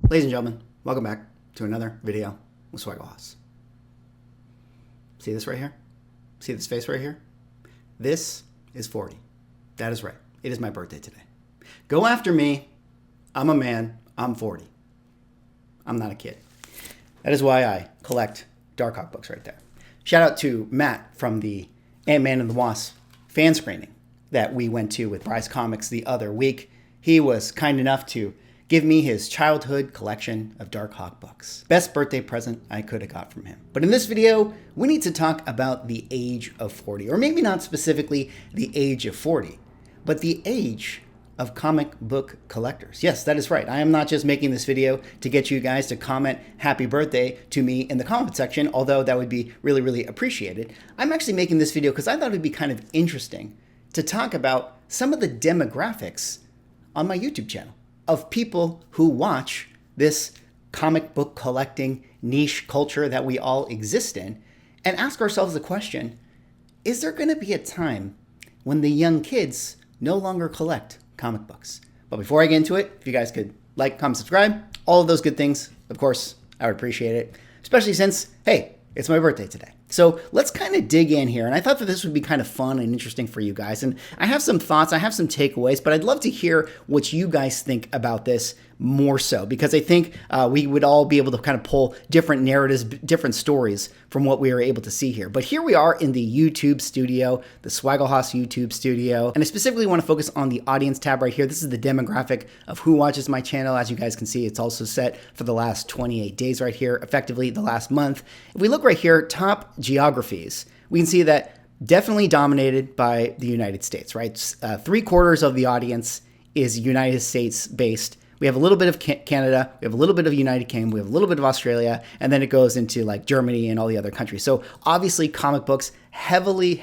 Ladies and gentlemen, welcome back to another video with Swaggle. See this right here? See this face right here? This is 40. That is right. It is my birthday today. Go after me. I'm a man. I'm 40. I'm not a kid. That is why I collect Darkhawk books right there. Shout out to Matt from the Ant-Man and the Wasp fan screening that we went to with Bryce Comics the other week. He was kind enough to give me his childhood collection of Darkhawk books. Best birthday present I could have got from him. But in this video, we need to talk about the age of 40, or maybe not specifically the age of 40, but the age of comic book collectors. Yes, that is right. I am not just making this video to get you guys to comment happy birthday to me in the comment section, although that would be really, really appreciated. I'm actually making this video because I thought it'd be kind of interesting to talk about some of the demographics on my YouTube channel of people who watch this comic book collecting niche culture that we all exist in, and ask ourselves the question, is there going to be a time when the young kids no longer collect comic books? But before I get into it, if you guys could like, comment, subscribe, all of those good things, of course, I would appreciate it, especially since, hey, it's my birthday today. So let's kind of dig in here. And I thought that this would be kind of fun and interesting for you guys. And I have some thoughts, I have some takeaways, but I'd love to hear what you guys think about this more so, because I think we would all be able to kind of pull different narratives, different stories from what we are able to see here. But here we are in the YouTube studio, the Swaggle YouTube studio. And I specifically want to focus on the audience tab right here. This is the demographic of who watches my channel. As you guys can see, it's also set for the last 28 days right here, effectively the last month. If we look right here, top geographies, we can see that definitely dominated by the United States, right? 3/4 of the audience is United States based. We have a little bit of Canada, we have a little bit of United Kingdom, we have a little bit of Australia, and then it goes into like Germany and all the other countries. So obviously comic books, heavily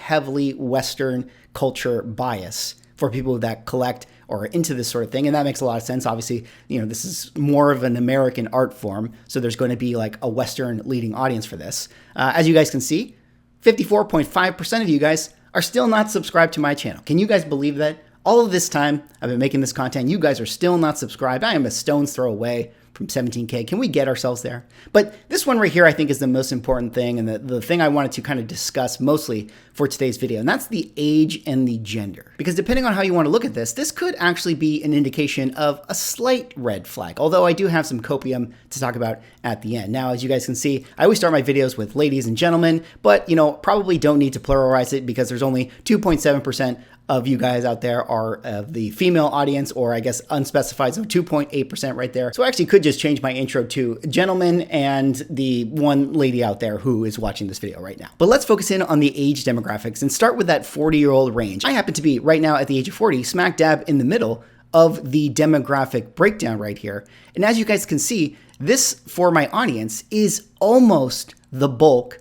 Western culture bias for people that collect or are into this sort of thing. And that makes a lot of sense. Obviously, you know, this is more of an American art form. So there's going to be like a Western leading audience for this. As you guys can see, 54.5% of you guys are still not subscribed to my channel. Can you guys believe that? All of this time I've been making this content, you guys are still not subscribed. I am a stone's throw away from 17K. Can we get ourselves there? But this one right here, I think, is the most important thing, and the thing I wanted to kind of discuss mostly for today's video, and that's the age and the gender. Because depending on how you want to look at this could actually be an indication of a slight red flag, although I do have some copium to talk about at the end. Now, as you guys can see, I always start my videos with ladies and gentlemen, but, you know, probably don't need to pluralize it because there's only 2.7% of you guys out there are of the female audience, or I guess unspecified, so 2.8% right there. So I actually could just change my intro to gentlemen and the one lady out there who is watching this video right now. But let's focus in on the age demographics and start with that 40-year-old range. I happen to be right now at the age of 40, smack dab in the middle of the demographic breakdown right here. And as you guys can see, this for my audience is almost the bulk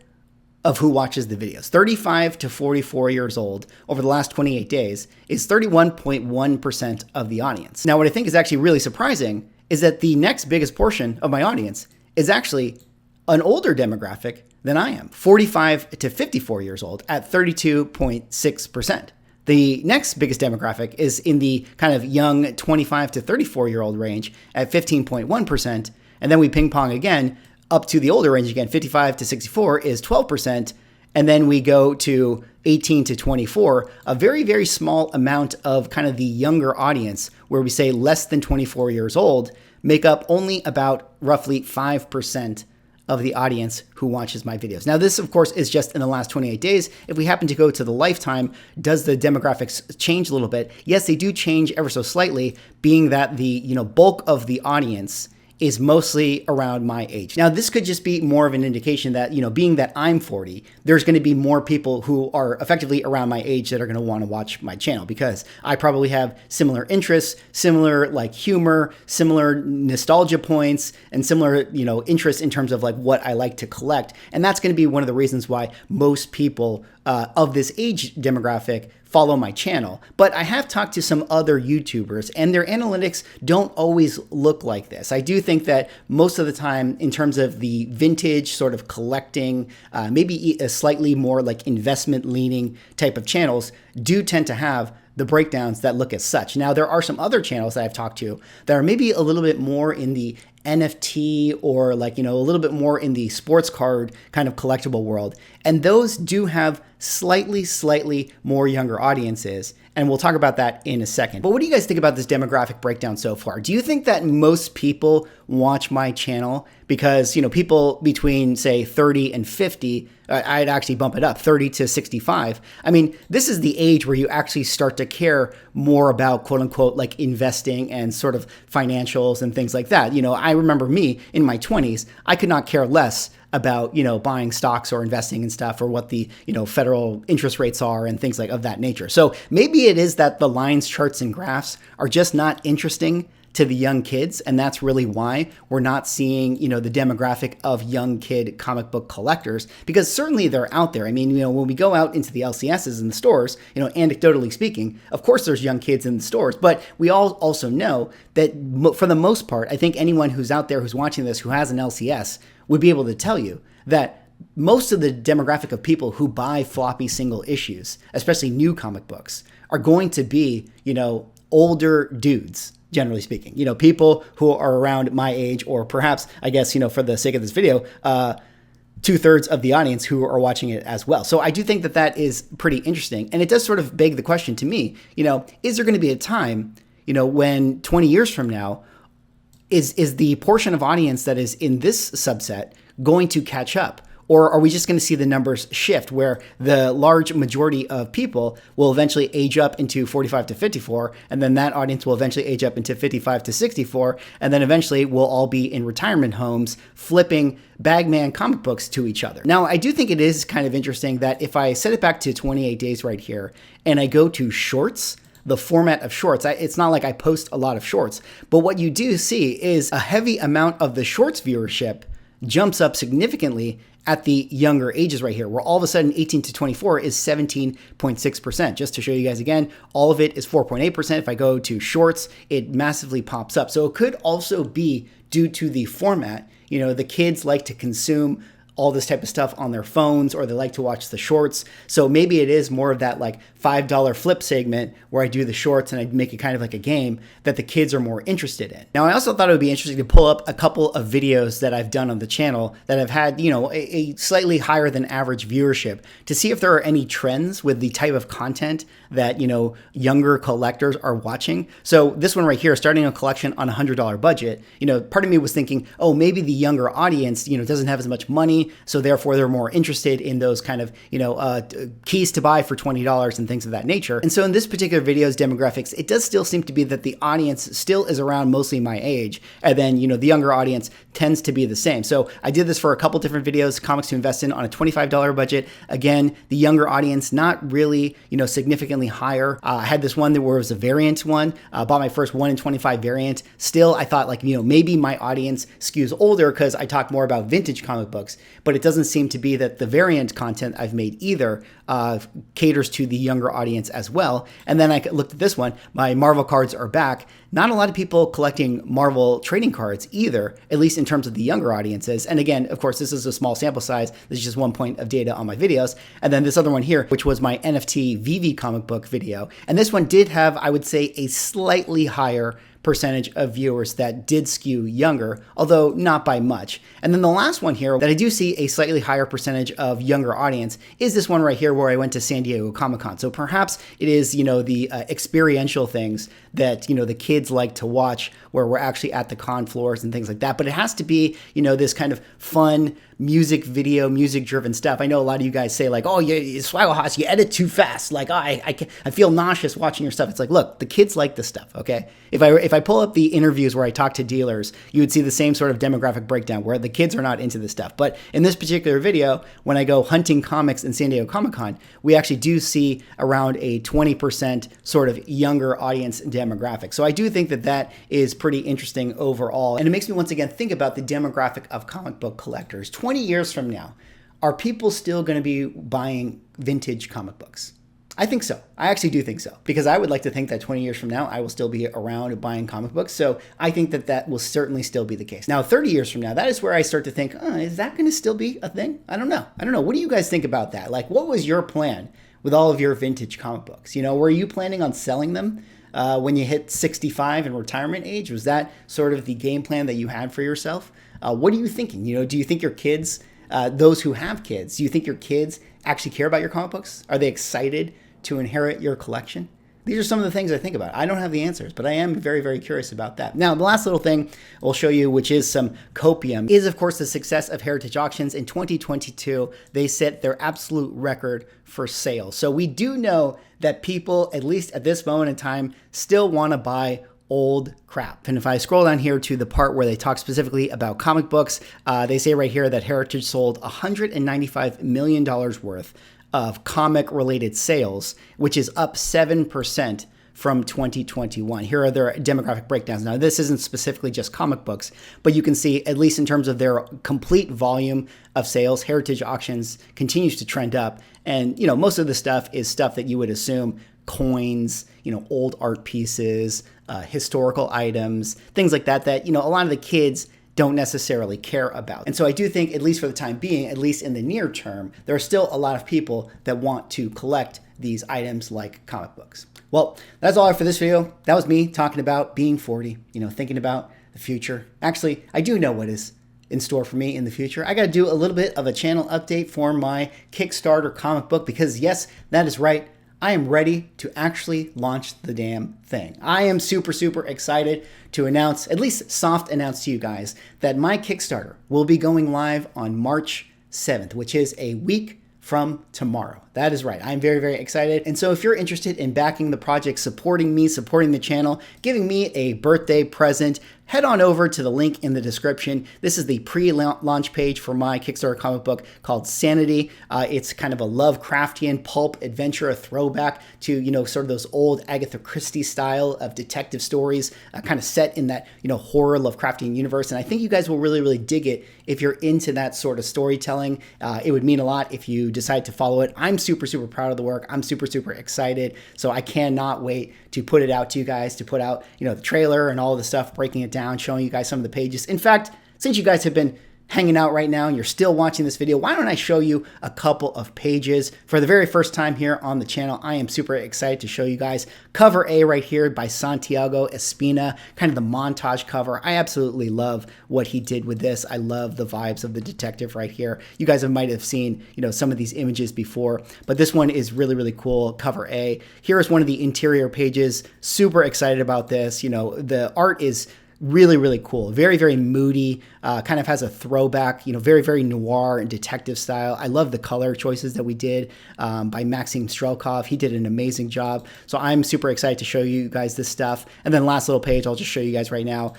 of who watches the videos. 35 to 44 years old over the last 28 days is 31.1% of the audience. Now, what I think is actually really surprising is that the next biggest portion of my audience is actually an older demographic than I am, 45 to 54 years old at 32.6%. The next biggest demographic is in the kind of young 25 to 34-year-old range at 15.1%. And then we ping pong again up to the older range again, 55 to 64 is 12%. And then we go to 18 to 24, a very small amount of kind of the younger audience where we say less than 24 years old make up only about roughly 5% of the audience who watches my videos. Now, this, of course, is just in the last 28 days. If we happen to go to the lifetime, does the demographics change a little bit? Yes, they do change ever so slightly, being that the, you know, bulk of the audience is mostly around my age. Now, this could just be more of an indication that, you know, being that I'm 40, there's going to be more people who are effectively around my age that are going to want to watch my channel, because I probably have similar interests, similar like humor, similar nostalgia points, and similar, you know, interests in terms of like what I like to collect. And that's going to be one of the reasons why most people of this age demographic follow my channel. But I have talked to some other YouTubers, and their analytics don't always look like this. I do think that most of the time, in terms of the vintage sort of collecting, maybe a slightly more like investment leaning type of channels, do tend to have the breakdowns that look as such. Now, there are some other channels that I've talked to that are maybe a little bit more in the NFT or like, a little bit more in the sports card kind of collectible world. And those do have slightly more younger audiences. And we'll talk about that in a second. But what do you guys think about this demographic breakdown so far? Do you think that most people watch my channel because, people between, say, 30 and 50, I'd actually bump it up, 30 to 65. I mean, this is the age where you actually start to care more about, quote unquote, like investing and sort of financials and things like that. I remember me in my 20s, I could not care less about, buying stocks or investing and stuff, or what the, federal interest rates are and things like of that nature. So maybe it is that the lines, charts, and graphs are just not interesting to the young kids. And that's really why we're not seeing, the demographic of young kid comic book collectors, because certainly they're out there. I mean, when we go out into the LCSs in the stores, anecdotally speaking, of course there's young kids in the stores, but we all also know that for the most part, I think anyone who's out there who's watching this, who has an LCS, would be able to tell you that most of the demographic of people who buy floppy single issues, especially new comic books, are going to be, older dudes, generally speaking. People who are around my age, or perhaps, I guess, for the sake of this video, 2/3 of the audience who are watching it as well. So I do think that that is pretty interesting. And it does sort of beg the question to me, is there going to be a time, when 20 years from now, is the portion of audience that is in this subset going to catch up? Or are we just going to see the numbers shift where the large majority of people will eventually age up into 45 to 54, and then that audience will eventually age up into 55 to 64, and then eventually we'll all be in retirement homes flipping Bagman comic books to each other? Now, I do think it is kind of interesting that if I set it back to 28 days right here, and I go to shorts, the format of shorts, it's not like I post a lot of shorts, but what you do see is a heavy amount of the shorts viewership jumps up significantly at the younger ages right here, where all of a sudden 18 to 24 is 17.6%. Just to show you guys again, all of it is 4.8%. If I go to shorts, it massively pops up. So it could also be due to the format. The kids like to consume all this type of stuff on their phones, or they like to watch the shorts. So maybe it is more of that like $5 flip segment where I do the shorts and I make it kind of like a game that the kids are more interested in. Now, I also thought it would be interesting to pull up a couple of videos that I've done on the channel that have had, a slightly higher than average viewership, to see if there are any trends with the type of content that, younger collectors are watching. So this one right here, starting a collection on a $100 budget, part of me was thinking, oh, maybe the younger audience, doesn't have as much money, so therefore they're more interested in those kind of, keys to buy for $20 and things of that nature. And so in this particular video's demographics, it does still seem to be that the audience still is around mostly my age, and then, the younger audience tends to be the same. So I did this for a couple different videos, comics to invest in on a $25 budget. Again, the younger audience, not really, significantly higher. I had this one where it was a variant one, bought my first 1 in 25 variant. Still, I thought like, maybe my audience skews older because I talk more about vintage comic books, but it doesn't seem to be that the variant content I've made either caters to the younger audience as well. And then I looked at this one, my Marvel cards are back. Not a lot of people collecting Marvel trading cards either, at least in terms of the younger audiences. And again, of course, this is a small sample size. This is just 1 point of data on my videos. And then this other one here, which was my NFT VV comic book video. And this one did have, I would say, a slightly higher percentage of viewers that did skew younger, although not by much. And then the last one here that I do see a slightly higher percentage of younger audience is this one right here where I went to San Diego Comic-Con. So perhaps it is, the experiential things that, the kids like to watch, where we're actually at the con floors and things like that. But it has to be, this kind of fun music video, music driven stuff. I know a lot of you guys say like, oh, Swaggle Haas, you edit too fast. Like, I feel nauseous watching your stuff. It's like, look, the kids like this stuff. Okay. If I pull up the interviews where I talk to dealers, you would see the same sort of demographic breakdown where the kids are not into this stuff. But in this particular video, when I go hunting comics in San Diego Comic-Con, we actually do see around a 20% sort of younger audience demographic. So I do think that that is pretty interesting overall. And it makes me once again think about the demographic of comic book collectors. 20 years from now, are people still going to be buying vintage comic books? I think so. I actually do think so, because I would like to think that 20 years from now, I will still be around buying comic books. So I think that that will certainly still be the case. Now, 30 years from now, that is where I start to think, is that going to still be a thing? I don't know. What do you guys think about that? Like, what was your plan with all of your vintage comic books? Were you planning on selling them when you hit 65 in retirement age? Was that sort of the game plan that you had for yourself? What are you thinking? Do you think your kids, those who have kids, do you think your kids actually care about your comic books? Are they excited to inherit your collection? These are some of the things I think about. I don't have the answers, but I am very, very curious about that. Now, the last little thing I'll show you, which is some copium, is of course the success of Heritage Auctions. In 2022, they set their absolute record for sales. So we do know that people, at least at this moment in time, still want to buy old crap. And if I scroll down here to the part where they talk specifically about comic books, they say right here that Heritage sold $195 million worth of comic-related sales, which is up 7% from 2021. Here are their demographic breakdowns. Now, this isn't specifically just comic books, but you can see, at least in terms of their complete volume of sales, Heritage Auctions continues to trend up. And, most of the stuff is stuff that you would assume, coins, old art pieces, historical items, things like that, a lot of the kids don't necessarily care about. And so I do think, at least for the time being, at least in the near term, there are still a lot of people that want to collect these items like comic books. Well, that's all for this video. That was me talking about being 40, thinking about the future. Actually, I do know what is in store for me in the future. I got to do a little bit of a channel update for my Kickstarter comic book because yes, that is right. I am ready to actually launch the damn thing. I am super, super excited to announce, at least soft announce to you guys, that my Kickstarter will be going live on March 7th, which is a week from tomorrow. That is right. I'm very, very excited. And so if you're interested in backing the project, supporting me, supporting the channel, giving me a birthday present, head on over to the link in the description. This is the pre-launch page for my Kickstarter comic book called SANITY. It's kind of a Lovecraftian pulp adventure, a throwback to, sort of those old Agatha Christie style of detective stories, kind of set in that, horror Lovecraftian universe. And I think you guys will really, really dig it if you're into that sort of storytelling. It would mean a lot if you decide to follow it. I'm super, super proud of the work. I'm super, super excited. So I cannot wait to put it out to you guys, to put out, the trailer and all the stuff, breaking it down, showing you guys some of the pages. In fact, since you guys have been hanging out right now and you're still watching this video, why don't I show you a couple of pages for the very first time here on the channel? I am super excited to show you guys cover A right here by Santiago Espina, kind of the montage cover. I absolutely love what he did with this. I love the vibes of the detective right here. You guys might have seen, some of these images before, but this one is really, really cool. Cover A. Here is one of the interior pages. Super excited about this. The art is really, really cool. Very, very moody, kind of has a throwback, very, very noir and detective style. I love the color choices that we did by Maxim Strelkov. He did an amazing job. So I'm super excited to show you guys this stuff. And then last little page, I'll just show you guys right now,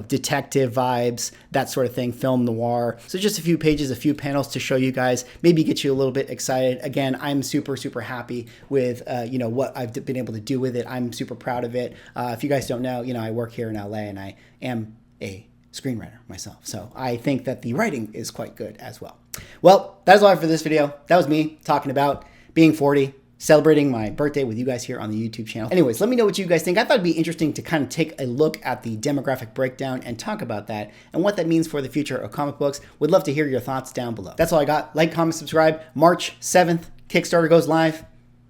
detective vibes, that sort of thing, film noir. So just a few pages, a few panels to show you guys, maybe get you a little bit excited. Again, I'm super, super happy with, what I've been able to do with it. I'm super proud of it. If you guys don't know, I work here in LA and I am a screenwriter myself. So I think that the writing is quite good as well. Well, that is all for this video. That was me talking about being 40, celebrating my birthday with you guys here on the YouTube channel. Anyways, let me know what you guys think. I thought it'd be interesting to kind of take a look at the demographic breakdown and talk about that and what that means for the future of comic books. Would love to hear your thoughts down below. That's all I got. Like, comment, subscribe. March 7th, Kickstarter goes live.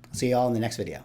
I'll see you all in the next video.